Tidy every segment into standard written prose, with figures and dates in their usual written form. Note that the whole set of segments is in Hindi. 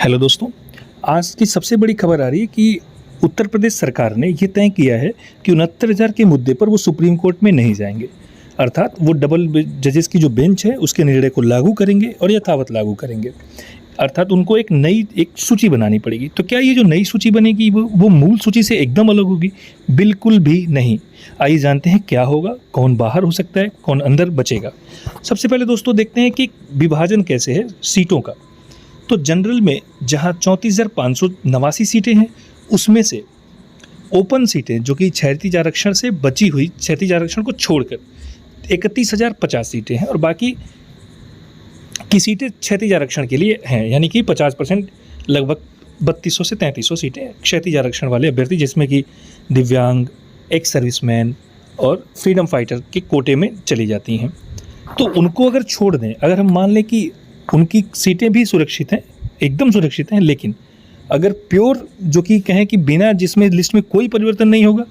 हेलो दोस्तों, आज की सबसे बड़ी खबर आ रही है कि उत्तर प्रदेश सरकार ने ये तय किया है कि 69,000 के मुद्दे पर वो सुप्रीम कोर्ट में नहीं जाएंगे। अर्थात वो डबल जजेस की जो बेंच है उसके निर्णय को लागू करेंगे और यथावत लागू करेंगे। अर्थात उनको एक सूची बनानी पड़ेगी। तो क्या ये जो नई सूची बनेगी वो मूल सूची से एकदम अलग होगी? बिल्कुल भी नहीं। आइए जानते हैं क्या होगा, कौन बाहर हो सकता है, कौन अंदर बचेगा। सबसे पहले दोस्तों देखते हैं कि विभाजन कैसे है सीटों का। तो जनरल में जहां 34,589 सीटें हैं, उसमें से ओपन सीटें जो कि क्षैतिज आरक्षण से बची हुई, क्षैतिज आरक्षण को छोड़कर 31,050 सीटें हैं और बाकी की सीटें क्षैतिज आरक्षण के लिए हैं, यानी कि 50% लगभग 3200 से 3300 सीटें क्षैतिज आरक्षण वाले अभ्यर्थी, जिसमें कि दिव्यांग, एक्स सर्विसमैन और फ्रीडम फाइटर के कोटे में चली जाती हैं। तो उनको अगर छोड़ दें, अगर हम मान लें कि उनकी सीटें भी सुरक्षित हैं, एकदम सुरक्षित हैं, लेकिन अगर प्योर जो कि कहें कि बिना जिसमें लिस्ट में कोई परिवर्तन नहीं होगा,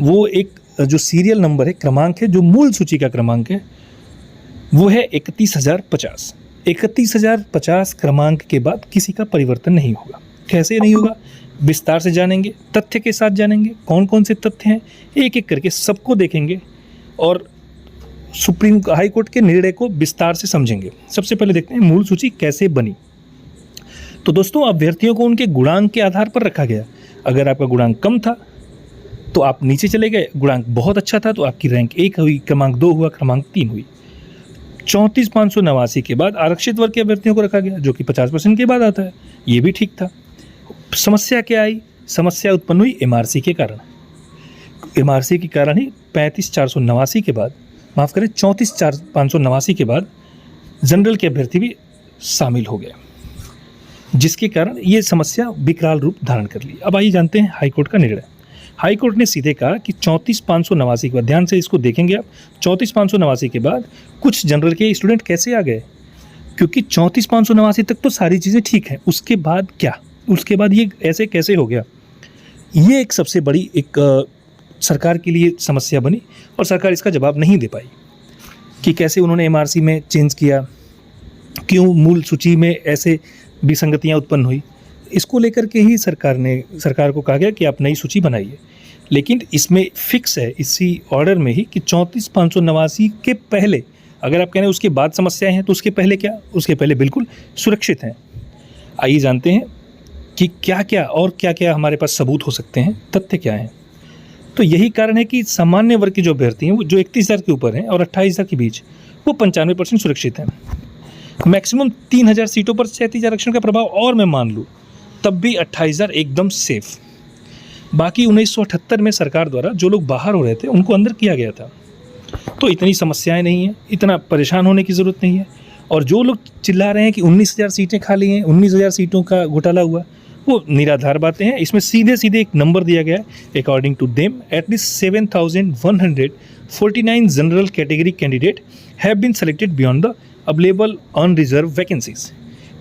वो एक जो सीरियल नंबर है, क्रमांक है, जो मूल सूची का क्रमांक है, वो है 31,050। 31,050 क्रमांक के बाद किसी का परिवर्तन नहीं होगा। कैसे नहीं होगा, विस्तार से जानेंगे, तथ्य के साथ जानेंगे, कौन कौन से तथ्य हैं, एक एक करके सबको देखेंगे और सुप्रीम हाई कोर्ट के निर्णय को विस्तार से समझेंगे। सबसे पहले देखते हैं मूल सूची कैसे बनी। तो दोस्तों, अभ्यर्थियों को उनके गुणांक के आधार पर रखा गया। अगर आपका गुणांक कम था तो आप नीचे चले गए, गुणांक बहुत अच्छा था तो आपकी रैंक 1 हुई, क्रमांक 2 हुआ, क्रमांक 3 हुई। 34,589 के बाद आरक्षित वर्ग के अभ्यर्थियों को रखा गया, जो कि 50% के बाद आता है। ये भी ठीक था। समस्या क्या आई? समस्या उत्पन्न हुई एमआरसी के कारण। एमआरसी के कारण ही 35,489 के बाद, माफ़ करें, 34,589 के बाद जनरल के अभ्यर्थी भी शामिल हो गए, जिसके कारण ये समस्या विकराल रूप धारण कर ली। अब आइए जानते हैं हाईकोर्ट का निर्णय। हाईकोर्ट ने सीधे कहा कि 34,589 के बाद, ध्यान से इसको देखेंगे आप, 34,589 के बाद कुछ जनरल के स्टूडेंट कैसे आ गए? क्योंकि 34,589 तक तो सारी चीज़ें ठीक हैं, उसके बाद क्या, उसके बाद ये ऐसे कैसे हो गया? ये एक सबसे बड़ी सरकार के लिए समस्या बनी और सरकार इसका जवाब नहीं दे पाई कि कैसे उन्होंने एमआरसी में चेंज किया, क्यों मूल सूची में ऐसे विसंगतियां उत्पन्न हुई। इसको लेकर के ही सरकार को कहा गया कि आप नई सूची बनाइए। लेकिन इसमें फिक्स है, इसी ऑर्डर में ही, कि 34,589 के पहले, अगर आप कह रहे हैं उसके बाद समस्याएं हैं, तो उसके पहले क्या? उसके पहले बिल्कुल सुरक्षित हैं। आइए जानते हैं कि क्या क्या हमारे पास सबूत हो सकते हैं, तथ्य क्या हैं। तो यही कारण है कि सामान्य वर्ग के जो अभ्यर्थी हैं, वो जो 31,000 के ऊपर हैं और 28,000 के बीच, वो 95% सुरक्षित हैं। मैक्सिमम 3,000 सीटों पर क्षैतिज आरक्षण का प्रभाव और मैं मान लूँ, तब भी 28,000 एकदम सेफ। बाकी 1978 में सरकार द्वारा जो लोग बाहर हो रहे थे उनको अंदर किया गया था। तो इतनी समस्याएं नहीं हैं, इतना परेशान होने की ज़रूरत नहीं है। और जो लोग चिल्ला रहे हैं कि 19,000 सीटें खाली हैं, 19,000 सीटों का घोटाला हुआ, वो निराधार बातें हैं। इसमें सीधे सीधे एक नंबर दिया गया है, according to them at least 7,149 general category candidate have been selected beyond the available unreserve vacancies.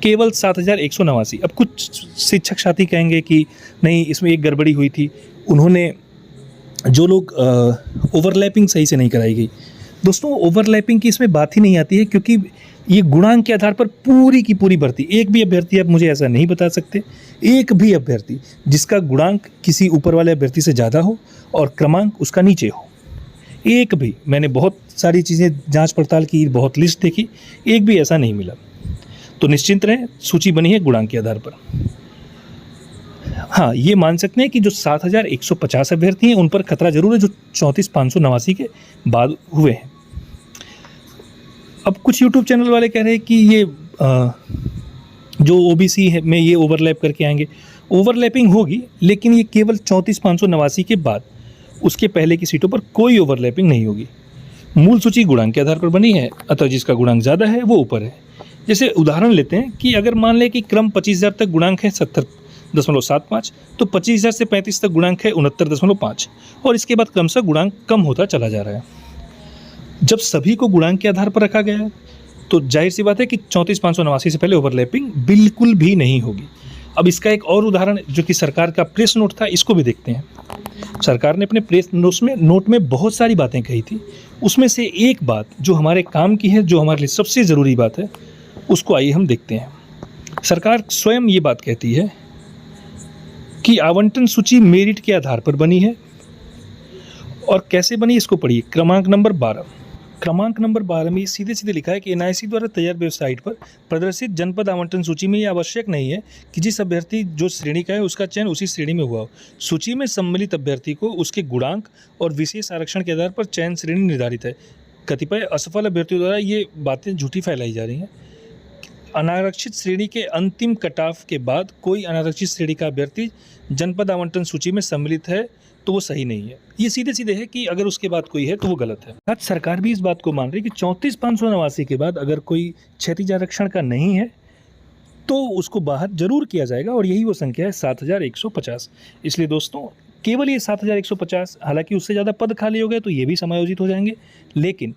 केवल 7,189। अब कुछ शिक्षक साथी कहेंगे कि नहीं, इसमें एक गड़बड़ी हुई थी, उन्होंने जो लोग ओवरलैपिंग सही से नहीं कराई गई। दोस्तों, ओवरलैपिंग की इसमें बात ही नहीं आती है, क्योंकि ये गुणांक के आधार पर पूरी की पूरी भर्ती, एक भी अभ्यर्थी आप मुझे ऐसा नहीं बता सकते, एक भी अभ्यर्थी जिसका गुणांक किसी ऊपर वाले अभ्यर्थी से ज़्यादा हो और क्रमांक उसका नीचे हो, एक भी। मैंने बहुत सारी चीज़ें जांच पड़ताल की, बहुत लिस्ट देखी, एक भी ऐसा नहीं मिला। तो निश्चिंत रहें, सूची बनी है गुणांक के आधार पर। हाँ, ये मान सकते हैं कि जो 7,150 अभ्यर्थी हैं उन पर खतरा जरूर है, जो 34,589 के बाद हुए हैं। अब कुछ यूट्यूब चैनल वाले कह रहे हैं कि ये जो ओबीसी है में ये ओवरलैप करके आएंगे। ओवरलैपिंग होगी, लेकिन ये केवल 34,589 के बाद, उसके पहले की सीटों पर कोई ओवरलैपिंग नहीं होगी। मूल सूची गुणांक के आधार पर बनी है, अतः जिसका गुणांक ज़्यादा है वो ऊपर है। जैसे उदाहरण लेते हैं कि अगर मान लें कि क्रम 25,000 तक गुणांक है 70.75, तो 25,000 से 35 तक गुणांक है 69.5, और इसके बाद क्रमशः गुणांक कम होता चला जा रहा है। जब सभी को गुणांक के आधार पर रखा गया है, तो जाहिर सी बात है कि 34,589 से पहले ओवरलैपिंग बिल्कुल भी नहीं होगी। अब इसका एक और उदाहरण, जो कि सरकार का प्रेस नोट था, इसको भी देखते हैं। सरकार ने अपने प्रेस नोट में बहुत सारी बातें कही थी। उसमें से एक बात जो हमारे काम की है, जो हमारे लिए सबसे ज़रूरी बात है, उसको आइए हम देखते हैं। सरकार स्वयं ये बात कहती है कि आवंटन सूची मेरिट के आधार पर बनी है। और कैसे बनी इसको पढ़िए। क्रमांक नंबर 12 में सीधे सीधे लिखा है कि एनआईसी द्वारा तैयार वेबसाइट पर प्रदर्शित जनपद आवंटन सूची में यह आवश्यक नहीं है कि जिस अभ्यर्थी जो श्रेणी का है उसका चयन उसी श्रेणी में हुआ हो। सूची में सम्मिलित अभ्यर्थी को उसके गुणांक और विशेष आरक्षण के आधार पर चयन श्रेणी निर्धारित है। कतिपय असफल अभ्यर्थियों द्वारा ये बातें झूठी फैलाई जा रही हैं। अनारक्षित श्रेणी के अंतिम कटऑफ के बाद कोई अनारक्षित श्रेणी का अभ्यर्थी जनपद आवंटन सूची में सम्मिलित है तो वो सही नहीं है। ये सीधे सीधे है कि अगर उसके बाद कोई है तो वो गलत है। आज सरकार भी इस बात को मान रही है कि 34,589 के बाद अगर कोई क्षैतिज आरक्षण का नहीं है तो उसको बाहर जरूर किया जाएगा, और यही वो संख्या है 7,150। इसलिए दोस्तों केवल ये 7,150, हालांकि उससे ज़्यादा पद खाली हो गए तो ये भी समायोजित हो जाएंगे, लेकिन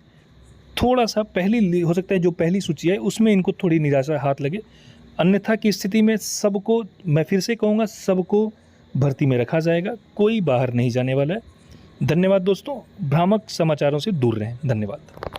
थोड़ा सा पहली हो सकता है जो पहली सूची है उसमें इनको थोड़ी निराशा हाथ लगे। अन्यथा की स्थिति में सबको, मैं फिर से कहूँगा, सबको भर्ती में रखा जाएगा, कोई बाहर नहीं जाने वाला है। धन्यवाद दोस्तों, भ्रामक समाचारों से दूर रहें। धन्यवाद।